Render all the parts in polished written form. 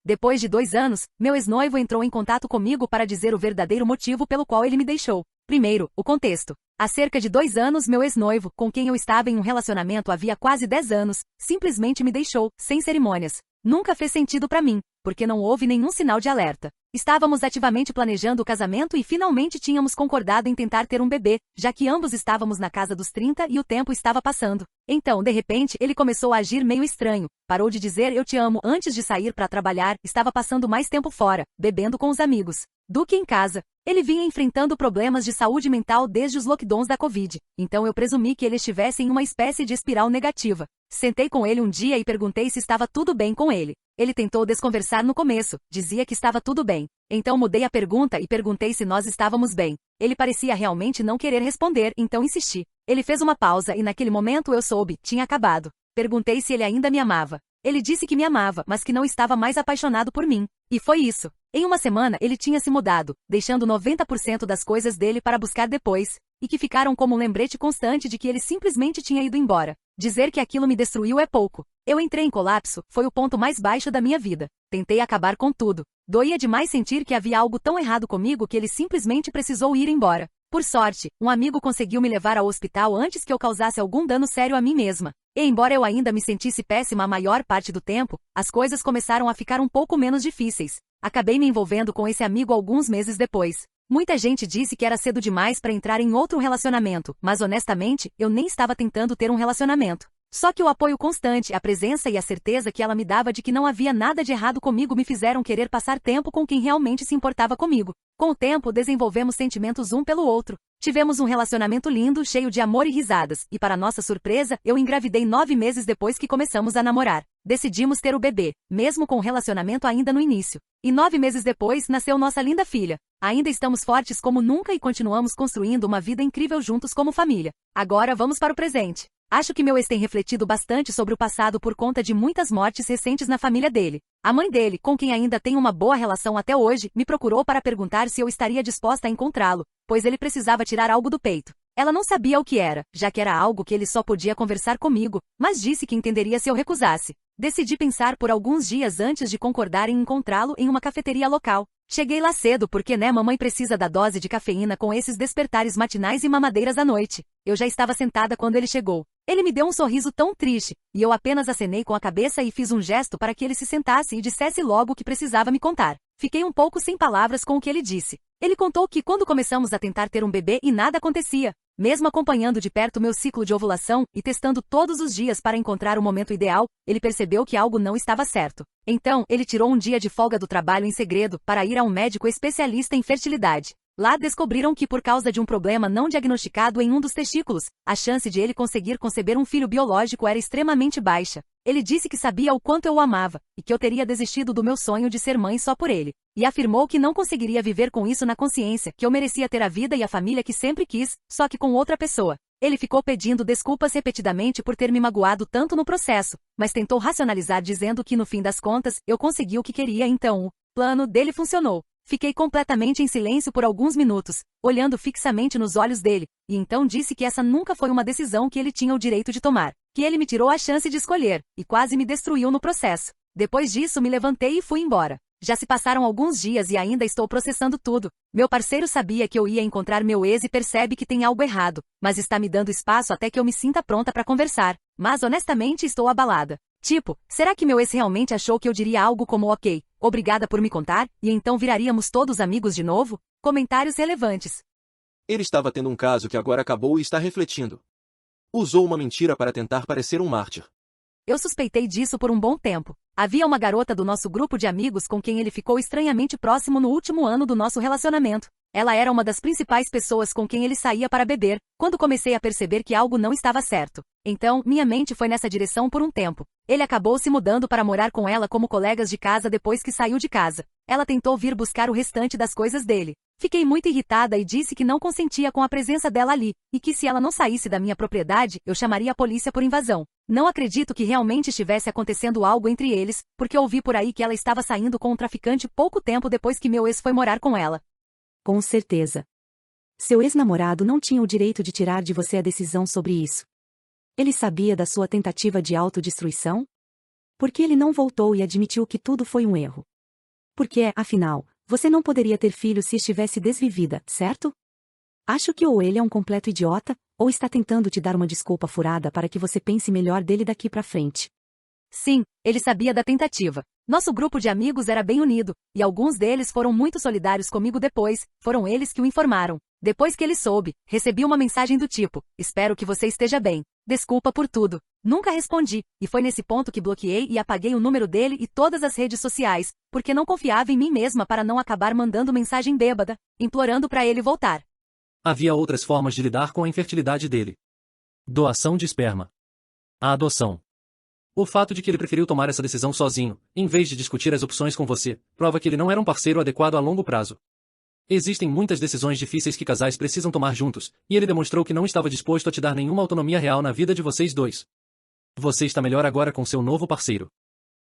Depois de 2 anos, meu ex-noivo entrou em contato comigo para dizer o verdadeiro motivo pelo qual ele me deixou. Primeiro, o contexto. Há cerca de 2 anos, meu ex-noivo, com quem eu estava em um relacionamento havia quase 10 anos, simplesmente me deixou, sem cerimônias. Nunca fez sentido para mim, porque não houve nenhum sinal de alerta. Estávamos ativamente planejando o casamento e finalmente tínhamos concordado em tentar ter um bebê, já que ambos estávamos na casa dos 30 e o tempo estava passando. Então, de repente, ele começou a agir meio estranho. Parou de dizer eu te amo antes de sair para trabalhar, estava passando mais tempo fora, bebendo com os amigos, do que em casa. Ele vinha enfrentando problemas de saúde mental desde os lockdowns da Covid, então eu presumi que ele estivesse em uma espécie de espiral negativa. Sentei com ele um dia e perguntei se estava tudo bem com ele. Ele tentou desconversar no começo, dizia que estava tudo bem. Então mudei a pergunta e perguntei se nós estávamos bem. Ele parecia realmente não querer responder, então insisti. Ele fez uma pausa e naquele momento eu soube, tinha acabado. Perguntei se ele ainda me amava. Ele disse que me amava, mas que não estava mais apaixonado por mim. E foi isso. Em uma semana ele tinha se mudado, deixando 90% das coisas dele para buscar depois, e que ficaram como um lembrete constante de que ele simplesmente tinha ido embora. Dizer que aquilo me destruiu é pouco. Eu entrei em colapso, foi o ponto mais baixo da minha vida. Tentei acabar com tudo. Doía demais sentir que havia algo tão errado comigo que ele simplesmente precisou ir embora. Por sorte, um amigo conseguiu me levar ao hospital antes que eu causasse algum dano sério a mim mesma. E embora eu ainda me sentisse péssima a maior parte do tempo, as coisas começaram a ficar um pouco menos difíceis. Acabei me envolvendo com esse amigo alguns meses depois. Muita gente disse que era cedo demais para entrar em outro relacionamento, mas honestamente, eu nem estava tentando ter um relacionamento. Só que o apoio constante, a presença e a certeza que ela me dava de que não havia nada de errado comigo me fizeram querer passar tempo com quem realmente se importava comigo. Com o tempo, desenvolvemos sentimentos um pelo outro. Tivemos um relacionamento lindo, cheio de amor e risadas, e para nossa surpresa, eu engravidei 9 meses depois que começamos a namorar. Decidimos ter o bebê, mesmo com o relacionamento ainda no início. E 9 meses depois, nasceu nossa linda filha. Ainda estamos fortes como nunca e continuamos construindo uma vida incrível juntos como família. Agora vamos para o presente. Acho que meu ex tem refletido bastante sobre o passado por conta de muitas mortes recentes na família dele. A mãe dele, com quem ainda tem uma boa relação até hoje, me procurou para perguntar se eu estaria disposta a encontrá-lo, pois ele precisava tirar algo do peito. Ela não sabia o que era, já que era algo que ele só podia conversar comigo, mas disse que entenderia se eu recusasse. Decidi pensar por alguns dias antes de concordar em encontrá-lo em uma cafeteria local. Cheguei lá cedo porque mamãe precisa da dose de cafeína com esses despertares matinais e mamadeiras à noite. Eu já estava sentada quando ele chegou. Ele me deu um sorriso tão triste, e eu apenas acenei com a cabeça e fiz um gesto para que ele se sentasse e dissesse logo o que precisava me contar. Fiquei um pouco sem palavras com o que ele disse. Ele contou que quando começamos a tentar ter um bebê e nada acontecia, mesmo acompanhando de perto meu ciclo de ovulação e testando todos os dias para encontrar o momento ideal, ele percebeu que algo não estava certo. Então, ele tirou um dia de folga do trabalho em segredo para ir a um médico especialista em fertilidade. Lá descobriram que por causa de um problema não diagnosticado em um dos testículos, a chance de ele conseguir conceber um filho biológico era extremamente baixa. Ele disse que sabia o quanto eu o amava, e que eu teria desistido do meu sonho de ser mãe só por ele. E afirmou que não conseguiria viver com isso na consciência, que eu merecia ter a vida e a família que sempre quis, só que com outra pessoa. Ele ficou pedindo desculpas repetidamente por ter me magoado tanto no processo, mas tentou racionalizar dizendo que no fim das contas, eu consegui o que queria então o plano dele funcionou. Fiquei completamente em silêncio por alguns minutos, olhando fixamente nos olhos dele, e então disse que essa nunca foi uma decisão que ele tinha o direito de tomar, que ele me tirou a chance de escolher, e quase me destruiu no processo. Depois disso me levantei e fui embora. Já se passaram alguns dias e ainda estou processando tudo. Meu parceiro sabia que eu ia encontrar meu ex e percebe que tem algo errado, mas está me dando espaço até que eu me sinta pronta para conversar. Mas honestamente estou abalada. Tipo, será que meu ex realmente achou que eu diria algo como ok, obrigada por me contar, e então viraríamos todos amigos de novo? Comentários relevantes. Ele estava tendo um caso que agora acabou e está refletindo. Usou uma mentira para tentar parecer um mártir. Eu suspeitei disso por um bom tempo. Havia uma garota do nosso grupo de amigos com quem ele ficou estranhamente próximo no último ano do nosso relacionamento. Ela era uma das principais pessoas com quem ele saía para beber, quando comecei a perceber que algo não estava certo. Então, minha mente foi nessa direção por um tempo. Ele acabou se mudando para morar com ela como colegas de casa depois que saiu de casa. Ela tentou vir buscar o restante das coisas dele. Fiquei muito irritada e disse que não consentia com a presença dela ali, e que se ela não saísse da minha propriedade, eu chamaria a polícia por invasão. Não acredito que realmente estivesse acontecendo algo entre eles, porque ouvi por aí que ela estava saindo com um traficante pouco tempo depois que meu ex foi morar com ela. Com certeza. Seu ex-namorado não tinha o direito de tirar de você a decisão sobre isso. Ele sabia da sua tentativa de autodestruição? Por que ele não voltou e admitiu que tudo foi um erro? Porque, afinal, você não poderia ter filho se estivesse desvivida, certo? Acho que ou ele é um completo idiota, ou está tentando te dar uma desculpa furada para que você pense melhor dele daqui pra frente. Sim, ele sabia da tentativa. Nosso grupo de amigos era bem unido, e alguns deles foram muito solidários comigo depois, foram eles que o informaram. Depois que ele soube, recebi uma mensagem do tipo: espero que você esteja bem. Desculpa por tudo. Nunca respondi, e foi nesse ponto que bloqueei e apaguei o número dele e todas as redes sociais, porque não confiava em mim mesma para não acabar mandando mensagem bêbada, implorando para ele voltar. Havia outras formas de lidar com a infertilidade dele. Doação de esperma. A adoção. O fato de que ele preferiu tomar essa decisão sozinho, em vez de discutir as opções com você, prova que ele não era um parceiro adequado a longo prazo. Existem muitas decisões difíceis que casais precisam tomar juntos, e ele demonstrou que não estava disposto a te dar nenhuma autonomia real na vida de vocês dois. Você está melhor agora com seu novo parceiro.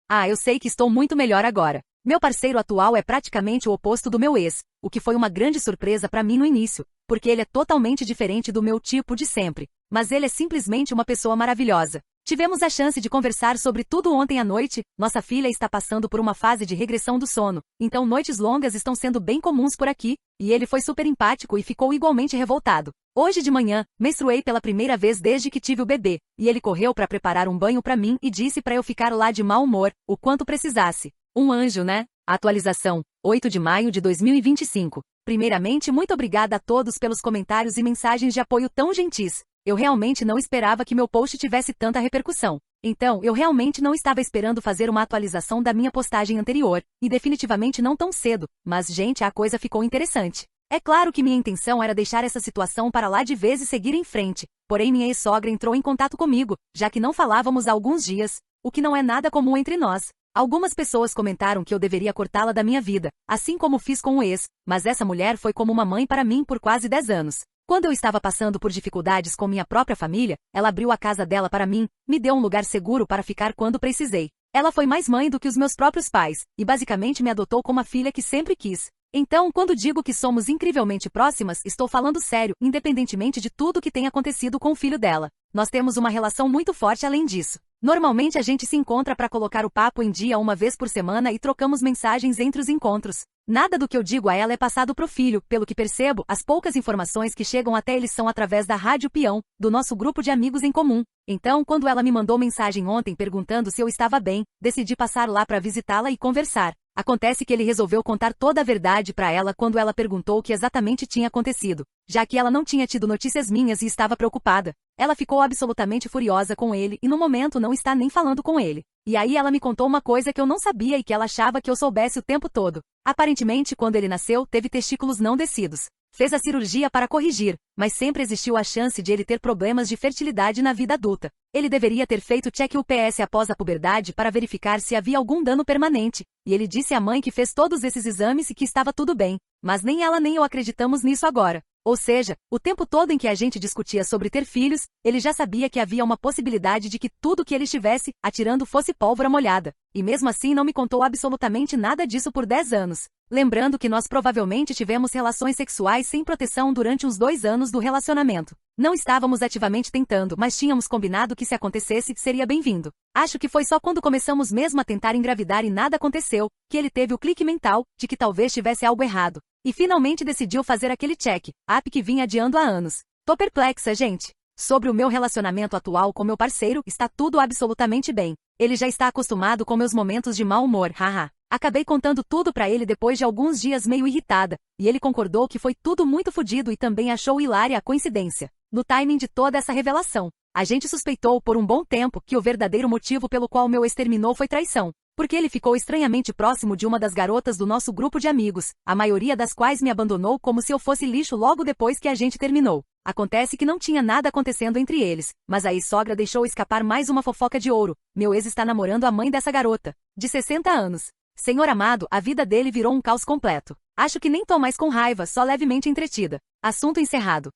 Ah, eu sei que estou muito melhor agora. Meu parceiro atual é praticamente o oposto do meu ex, o que foi uma grande surpresa para mim no início, porque ele é totalmente diferente do meu tipo de sempre, mas ele é simplesmente uma pessoa maravilhosa. Tivemos a chance de conversar sobre tudo ontem à noite. Nossa filha está passando por uma fase de regressão do sono, então noites longas estão sendo bem comuns por aqui, e ele foi super empático e ficou igualmente revoltado. Hoje de manhã, menstruei pela primeira vez desde que tive o bebê, e ele correu para preparar um banho para mim e disse para eu ficar lá de mau humor, o quanto precisasse. Um anjo, né? Atualização: 8 de maio de 2025. Primeiramente, muito obrigada a todos pelos comentários e mensagens de apoio tão gentis. Eu realmente não esperava que meu post tivesse tanta repercussão. Então, eu realmente não estava esperando fazer uma atualização da minha postagem anterior, e definitivamente não tão cedo, mas gente, a coisa ficou interessante. É claro que minha intenção era deixar essa situação para lá de vez e seguir em frente, porém minha ex-sogra entrou em contato comigo, já que não falávamos há alguns dias, o que não é nada comum entre nós. Algumas pessoas comentaram que eu deveria cortá-la da minha vida, assim como fiz com o ex, mas essa mulher foi como uma mãe para mim por quase 10 anos. Quando eu estava passando por dificuldades com minha própria família, ela abriu a casa dela para mim, me deu um lugar seguro para ficar quando precisei. Ela foi mais mãe do que os meus próprios pais, e basicamente me adotou como a filha que sempre quis. Então, quando digo que somos incrivelmente próximas, estou falando sério, independentemente de tudo que tenha acontecido com o filho dela. Nós temos uma relação muito forte além disso. Normalmente a gente se encontra para colocar o papo em dia uma vez por semana e trocamos mensagens entre os encontros. Nada do que eu digo a ela é passado pro filho, pelo que percebo, as poucas informações que chegam até eles são através da Rádio Peão, do nosso grupo de amigos em comum. Então, quando ela me mandou mensagem ontem perguntando se eu estava bem, decidi passar lá para visitá-la e conversar. Acontece que ele resolveu contar toda a verdade para ela quando ela perguntou o que exatamente tinha acontecido, já que ela não tinha tido notícias minhas e estava preocupada. Ela ficou absolutamente furiosa com ele e no momento não está nem falando com ele. E aí ela me contou uma coisa que eu não sabia e que ela achava que eu soubesse o tempo todo. Aparentemente, quando ele nasceu, teve testículos não descidos. Fez a cirurgia para corrigir, mas sempre existiu a chance de ele ter problemas de fertilidade na vida adulta. Ele deveria ter feito check-UPS após a puberdade para verificar se havia algum dano permanente, e ele disse à mãe que fez todos esses exames e que estava tudo bem, mas nem ela nem eu acreditamos nisso agora. Ou seja, o tempo todo em que a gente discutia sobre ter filhos, ele já sabia que havia uma possibilidade de que tudo que ele estivesse atirando fosse pólvora molhada, e mesmo assim não me contou absolutamente nada disso por 10 anos. Lembrando que nós provavelmente tivemos relações sexuais sem proteção durante uns 2 anos do relacionamento. Não estávamos ativamente tentando, mas tínhamos combinado que se acontecesse, seria bem-vindo. Acho que foi só quando começamos mesmo a tentar engravidar e nada aconteceu, que ele teve o clique mental de que talvez tivesse algo errado. E finalmente decidiu fazer aquele check, app que vinha adiando há anos. Tô perplexa, gente. Sobre o meu relacionamento atual com meu parceiro, está tudo absolutamente bem. Ele já está acostumado com meus momentos de mau humor, haha. Acabei contando tudo pra ele depois de alguns dias meio irritada, e ele concordou que foi tudo muito fodido e também achou hilária a coincidência. No timing de toda essa revelação, a gente suspeitou por um bom tempo que o verdadeiro motivo pelo qual meu ex terminou foi traição, porque ele ficou estranhamente próximo de uma das garotas do nosso grupo de amigos, a maioria das quais me abandonou como se eu fosse lixo logo depois que a gente terminou. Acontece que não tinha nada acontecendo entre eles, mas a ex-sogra deixou escapar mais uma fofoca de ouro. Meu ex está namorando a mãe dessa garota, de 60 anos. Senhor amado, a vida dele virou um caos completo. Acho que nem tô mais com raiva, só levemente entretida. Assunto encerrado.